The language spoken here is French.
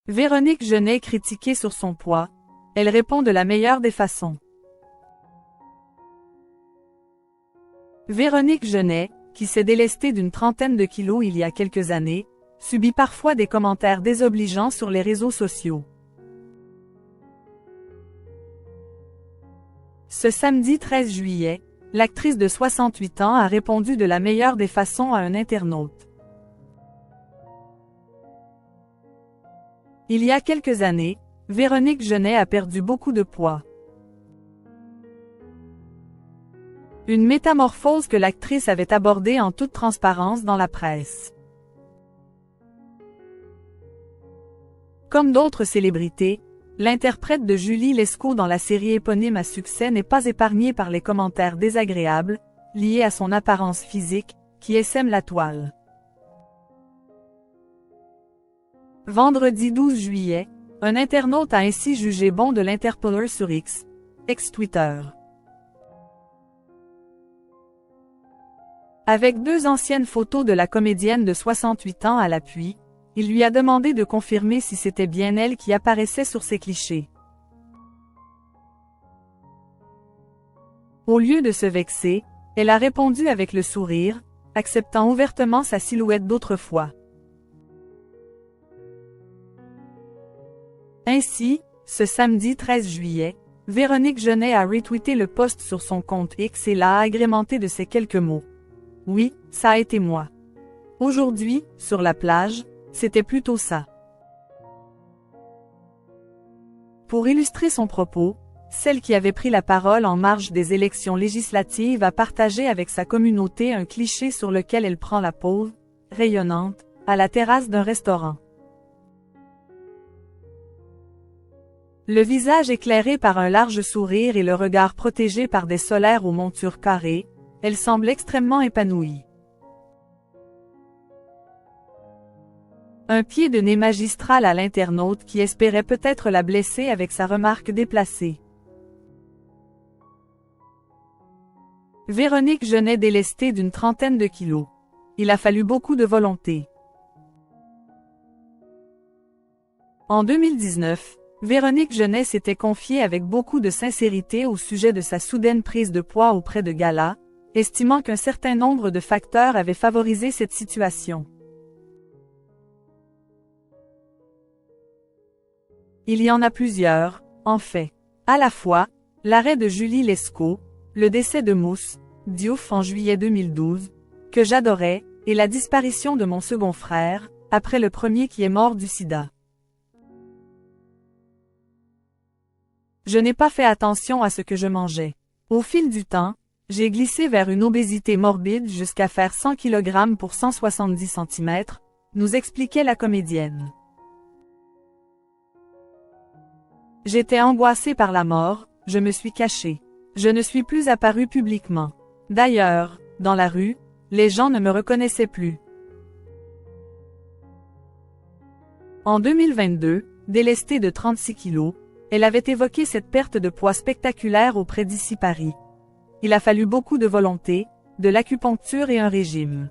Véronique Genet critiquée sur son poids, elle répond de la meilleure des façons. Véronique Genet, qui s'est délestée d'une trentaine de kilos il y a quelques années, subit parfois des commentaires désobligeants sur les réseaux sociaux. Ce samedi 13 juillet, l'actrice de 68 ans a répondu de la meilleure des façons à un internaute. Il y a quelques années, Véronique Genet a perdu beaucoup de poids. Une métamorphose que l'actrice avait abordée en toute transparence dans la presse. Comme d'autres célébrités, l'interprète de Julie Lescaut dans la série éponyme à succès n'est pas épargnée par les commentaires désagréables, liés à son apparence physique, qui essaiment la toile. Vendredi 12 juillet, un internaute a ainsi jugé bon de l'interpeller sur X, ex-Twitter. Avec 2 anciennes photos de la comédienne de 68 ans à l'appui, il lui a demandé de confirmer si c'était bien elle qui apparaissait sur ces clichés. Au lieu de se vexer, elle a répondu avec le sourire, acceptant ouvertement sa silhouette d'autrefois. Ainsi, ce samedi 13 juillet, Véronique Genet a retweeté le post sur son compte X et l'a agrémenté de ces quelques mots. Oui, ça a été moi. Aujourd'hui, sur la plage, c'était plutôt ça. Pour illustrer son propos, celle qui avait pris la parole en marge des élections législatives a partagé avec sa communauté un cliché sur lequel elle prend la pose, rayonnante, à la terrasse d'un restaurant. Le visage éclairé par un large sourire et le regard protégé par des solaires aux montures carrées, elle semble extrêmement épanouie. Un pied de nez magistral à l'internaute qui espérait peut-être la blesser avec sa remarque déplacée. Véronique Genet délestée d'une trentaine de kilos. Il a fallu beaucoup de volonté. En 2019, Véronique Genet s'était confiée avec beaucoup de sincérité au sujet de sa soudaine prise de poids auprès de galas, estimant qu'un certain nombre de facteurs avaient favorisé cette situation. Il y en a plusieurs, en fait. À la fois, l'arrêt de Julie Lescaut, le décès de Mousse Diouf en juillet 2012, que j'adorais, et la disparition de mon second frère, après le premier qui est mort du sida. Je n'ai pas fait attention à ce que je mangeais. Au fil du temps, j'ai glissé vers une obésité morbide jusqu'à faire 100 kg pour 170 cm, nous expliquait la comédienne. J'étais angoissée par la mort, je me suis cachée. Je ne suis plus apparue publiquement. D'ailleurs, dans la rue, les gens ne me reconnaissaient plus. En 2022, délestée de 36 kilos, elle avait évoqué cette perte de poids spectaculaire auprès d'Ici Paris. Il a fallu beaucoup de volonté, de l'acupuncture et un régime.